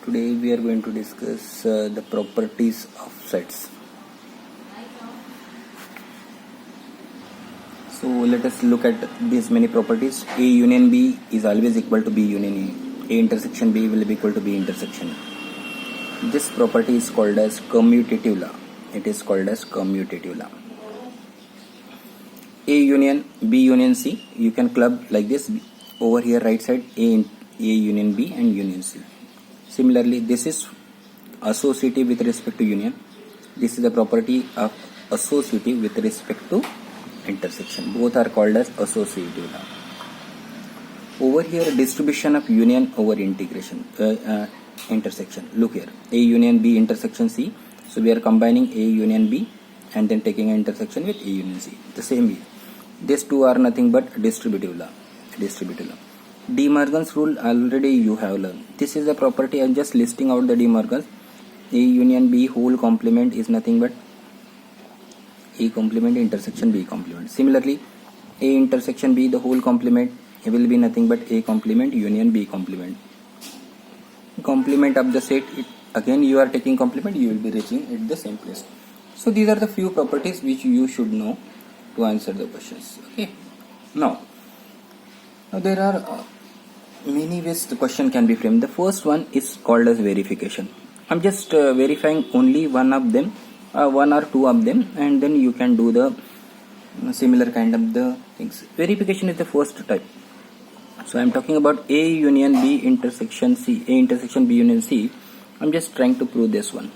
Today we are going to discuss the properties of sets. So let us look at these many properties. A union B is always equal to B union A. A intersection B will be equal to B intersection A. This property is called as commutative law. It is called as commutative law. A union B union C, you can club like this. Over here right side A union B and union C. Similarly, this is associative with respect to union. This is the property of associative with respect to intersection. Both are called as associative law. Over here, distribution of union over intersection. Look here, A union B intersection C. So we are combining A union B and then taking an intersection with A union C. The same way. These two are nothing but distributive law. De Morgan's rule already you have learned. This is the property. I am just listing out the De Morgan's. A union B whole complement is nothing but A complement intersection B complement. Similarly, A intersection B the whole complement will be nothing but A complement union B complement. Complement of the set, again you are taking complement, you will be reaching at the same place. So these are the few properties which you should know to answer the questions. Okay. Now there are many ways the question can be framed. The first one is called as verification. I'm just verifying only one of them, one or two of them, and then you can do the similar kind of the things. Verification is the first type. So I'm talking about A union B intersection C, A intersection B union C. I'm just trying to prove this one.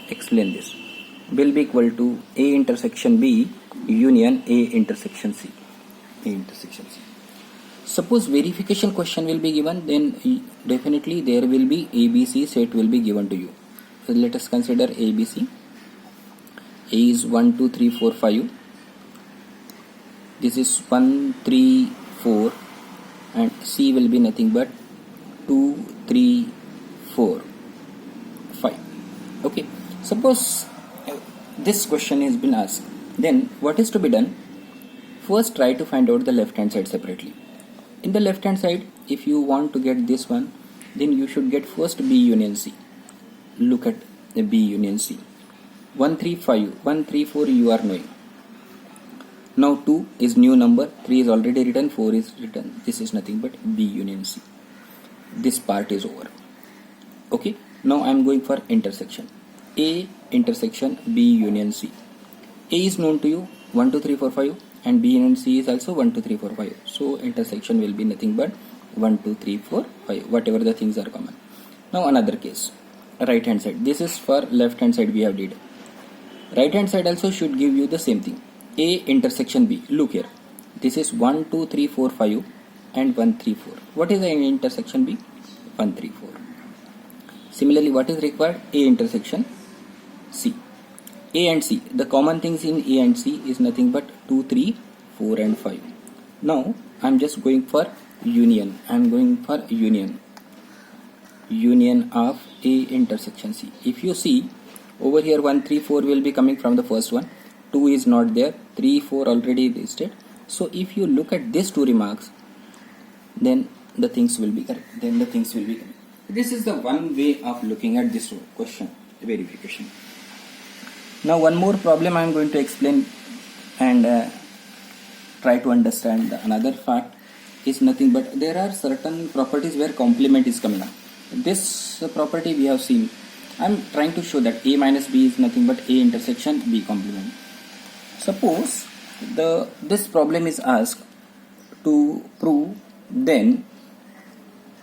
Explain this. Will be equal to A intersection B union A intersection C. A intersection C. Suppose verification question will be given, then definitely there will be ABC set will be given to you. So let us consider ABC. A is 1, 2, 3, 4, 5. This is 1, 3, 4, and C will be nothing but 2, 3, 4, 5. Okay. Suppose this question has been asked. Then what is to be done? First try to find out the left hand side separately. In the left hand side, if you want to get this one, then you should get first B union C. Look at the B union C. 1, 3, 5, 1, 3, 4 you are knowing. Now 2 is new number, 3 is already written, 4 is written. This is nothing but B union C. This part is over. Okay. Now I am going for intersection. A intersection B union C. A is known to you, 1, 2, 3, 4, 5. And B union C is also 1, 2, 3, 4, 5. So intersection will be nothing but 1, 2, 3, 4, 5. Whatever the things are common. Now another case. Right hand side. This is for left hand side we have did. Right hand side also should give you the same thing. A intersection B. Look here. This is 1, 2, 3, 4, 5 and 1, 3, 4. What is the intersection B? 1, 3, 4. Similarly, what is required? A intersection C. A and C. The common things in A and C is nothing but 2, 3, 4 and 5. Now I am just going for union. I am going for union. Union of A intersection C. If you see over here 1, 3, 4 will be coming from the first one. 2 is not there. 3, 4 already listed. So if you look at these two remarks, then the things will be correct. This is the one way of looking at this question, verification. Now one more problem I am going to explain and try to understand. Another fact is nothing but there are certain properties where complement is coming up. This property we have seen. I am trying to show that A minus B is nothing but A intersection B complement. Suppose this problem is asked to prove, then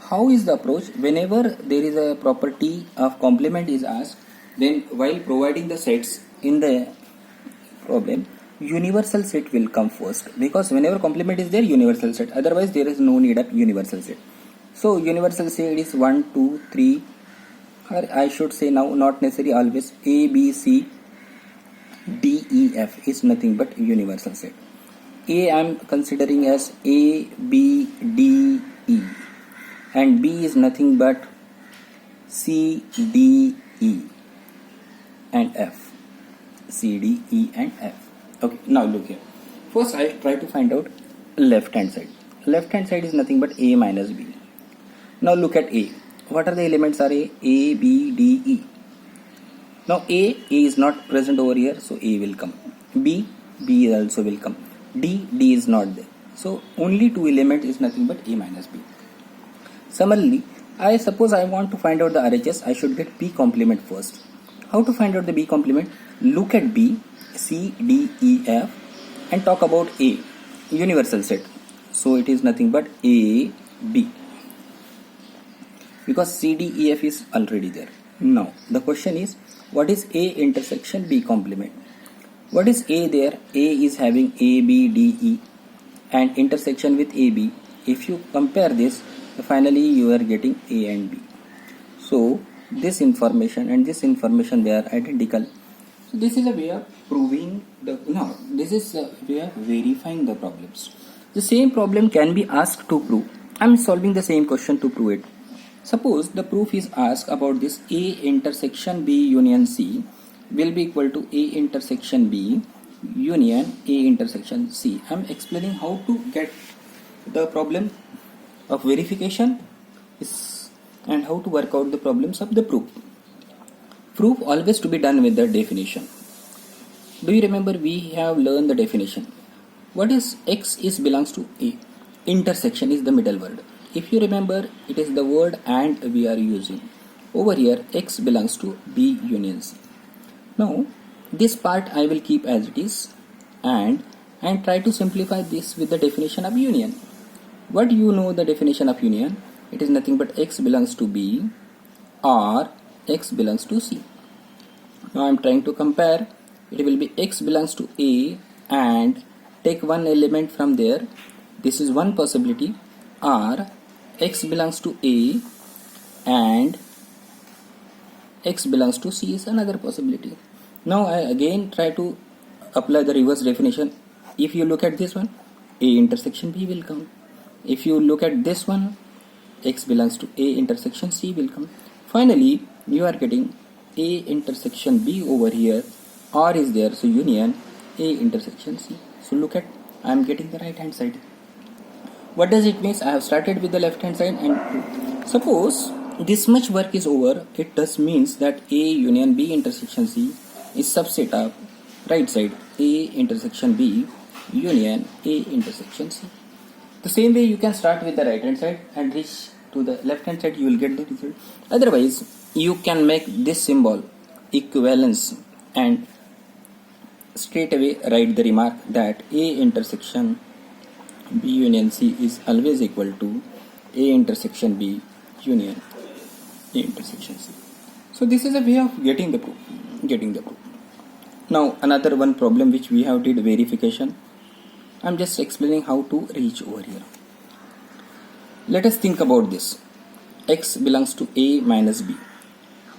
how is the approach? Whenever there is a property of complement is asked, then while providing the sets in the problem, universal set will come first, because whenever complement is there, universal set, otherwise there is no need of universal set. So universal set is 1, 2, 3, or I should say now not necessary always, A, B, C, D, E, F is nothing but universal set. A I am considering as A, B, D, E, and B is nothing but C, D, E and F. C, D, E and F. Okay, now look here. First I try to find out left hand side. Left hand side is nothing but A minus B. Now look at A. what are the elements are A, B, D, E. Now A is not present over here, so A will come. B also will come. D is not there. So only two elements is nothing but A minus B. Similarly, I suppose I want to find out the RHS, I should get B complement first. How to find out the B complement? Look at B, C, D, E, F and talk about A, universal set. So it is nothing but A, B. Because C, D, E, F is already there. Now the question is, what is A intersection B complement? What is A there? A is having A, B, D, E and intersection with A, B. If you compare this, finally you are getting A and B. So this information and this information, they are identical. So this is a way of proving this is a way of verifying the problems. The same problem can be asked to prove. I am solving the same question to prove it. Suppose the proof is asked about this A intersection B union C will be equal to A intersection B union A intersection C. I am explaining how to get the problem of verification and how to work out the problems of the proof. Proof always to be done with the definition. Do you remember we have learned the definition? What is X is belongs to A. Intersection is the middle word. If you remember, it is the word and we are using. Over here, X belongs to B union C. Now, this part I will keep as it is and try to simplify this with the definition of union. What do you know the definition of union? It is nothing but X belongs to B or X belongs to C. Now I am trying to compare. It will be X belongs to A and take one element from there. This is one possibility. Or X belongs to A and X belongs to C is another possibility. Now I again try to apply the reverse definition. If you look at this one, A intersection B will come. If you look at this one, X belongs to A intersection C will come. Finally, you are getting A intersection B over here, or is there, so union A intersection C. So look at, I am getting the right hand side. What does it mean? I have started with the left hand side and suppose this much work is over, it does means that A union B intersection C is subset of right side A intersection B union A intersection C. The same way you can start with the right hand side and reach to the left hand side, you will get the result. Otherwise, you can make this symbol equivalence and straight away write the remark that A intersection B union C is always equal to A intersection B union A intersection C. So this is a way of getting the proof. Now another one problem which we have did verification. I am just explaining how to reach over here. Let us think about this. X belongs to A minus B.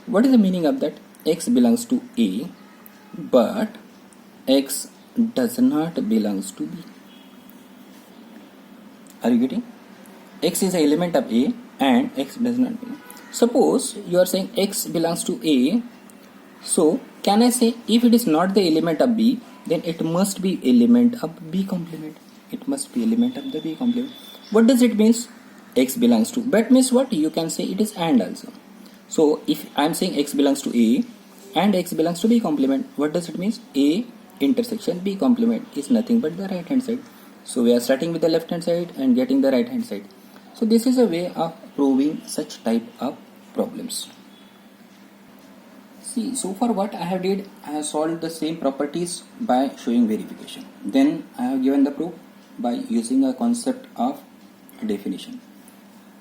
What is the meaning of that? X belongs to A, but X does not belongs to B. Are you getting? X is an element of A and X does not belong. Suppose you are saying X belongs to A. So can I say if it is not the element of B, then it must be element of B complement. It must be element of the B complement. What does it mean? X belongs to. That means what? You can say it is AND also. So if I am saying X belongs to A and X belongs to B complement, what does it mean? A intersection B complement is nothing but the right hand side. So we are starting with the left hand side and getting the right hand side. So this is a way of proving such type of problems. See, so far what I have did, I have solved the same properties by showing verification. Then I have given the proof by using a concept of definition.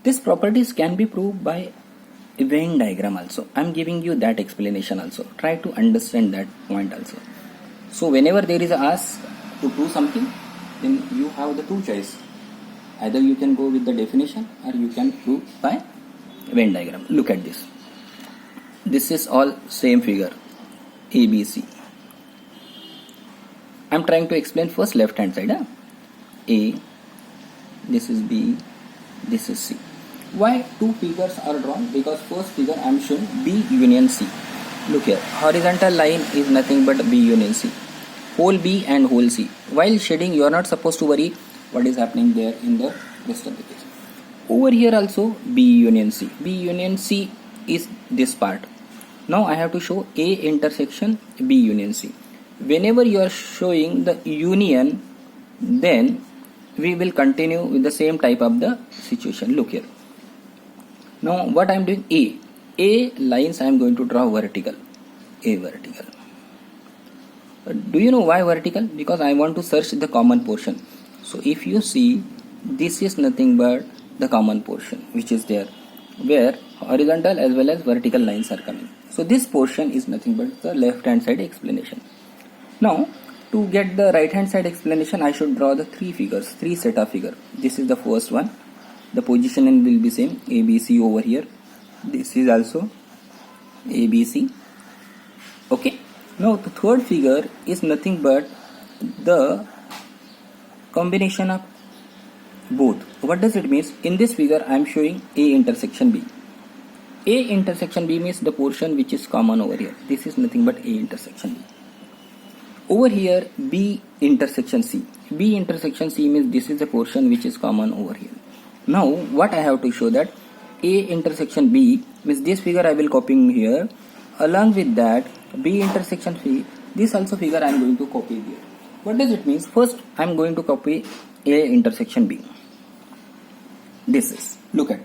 These properties can be proved by a Venn diagram also. I am giving you that explanation also. Try to understand that point also. So whenever there is a ask to prove something, then you have the two choice. Either you can go with the definition or you can prove by Venn diagram. Look at this. This is all same figure ABC. I am trying to explain first left hand side. A, this is B, this is C. Why two figures are drawn? Because first figure I am showing B union C. Look here, horizontal line is nothing but B union C. Whole B and whole C. While shading, you are not supposed to worry what is happening there in the rest of the case. Over here also B union C. B union C is this part. Now I have to show A intersection B union C. Whenever you are showing the union, then we will continue with the same type of the situation. Look here. Now what I am doing, A lines I am going to draw vertical. A vertical. Do you know why vertical? Because I want to search the common portion. So if you see, this is nothing but the common portion which is there, where horizontal as well as vertical lines are coming. So this portion is nothing but the left hand side explanation. Now to get the right hand side explanation, I should draw the three set of figure. This is the first one. The positioning will be same, ABC over here. This is also ABC. Okay. Now the third figure is nothing but the combination of both. What does it mean? In this figure I am showing A intersection B. A intersection B means the portion which is common over here. This is nothing but A intersection B. Over here B intersection C. B intersection C means this is the portion which is common over here. Now what I have to show, that A intersection B means this figure I will copy here. Along with that B intersection C, this also figure I am going to copy here. What does it mean? First I am going to copy A intersection B. This is, look at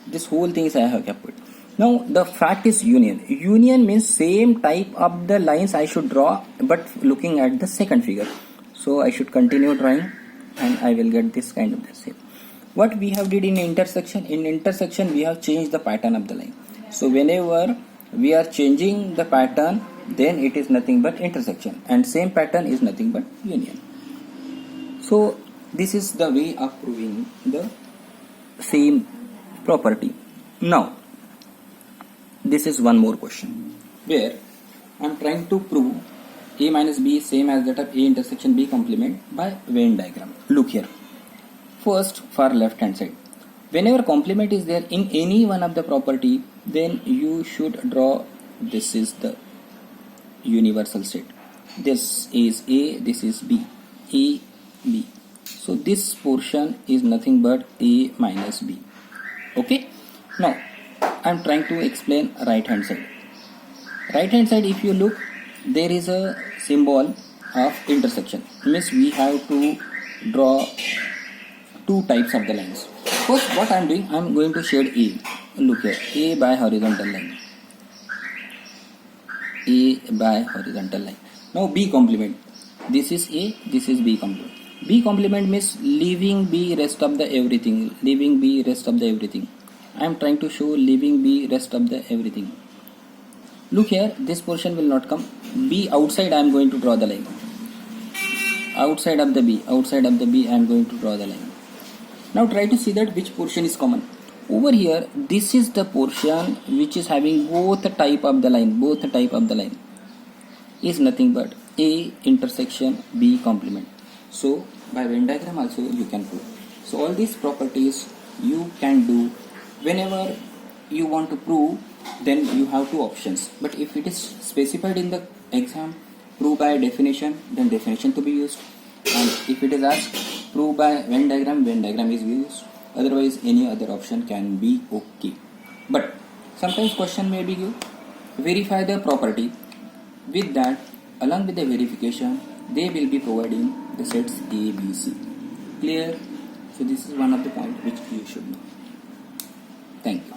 this whole thing is I have kept it. Now the fact is union. Union means same type of the lines I should draw, but looking at the second figure. So I should continue drawing and I will get this kind of the shape. What we have did in intersection, we have changed the pattern of the line. So whenever we are changing the pattern, then it is nothing but intersection, and same pattern is nothing but union. So this is the way of proving the same property. Now this is one more question where I am trying to prove A minus B is same as that of A intersection B complement by Venn diagram. Look here. First, for left hand side, whenever complement is there in any one of the property, then you should draw, this is the universal set. This is A, this is B. A, B. So this portion is nothing but A minus B. Okay. Now I am trying to explain right hand side. Right hand side, if you look, there is a symbol of intersection. Means we have to draw two types of the lines. First, what I am doing, I am going to shade A. Look here, A by horizontal line. A by horizontal line. Now B complement. This is A, this is B complement. B complement means leaving B rest of the everything. Leaving B rest of the everything. I am trying to show leaving B rest of the everything. Look here, this portion will not come. B outside I am going to draw the line. Outside of the B I am going to draw the line. Now try to see that which portion is common. Over here, this is the portion which is having both type of the line. Both type of the line is nothing but A intersection B complement. So by Venn diagram also you can prove. So all these properties you can do whenever you want to prove. Then you have two options. But if it is specified in the exam, prove by definition, then definition to be used. And if it is asked prove by Venn diagram is used. Otherwise any other option can be okay. But sometimes question may be give, verify the property. With that, along with the verification, they will be providing the sets A, B, C. Clear? So this is one of the points which you should know. Thank you.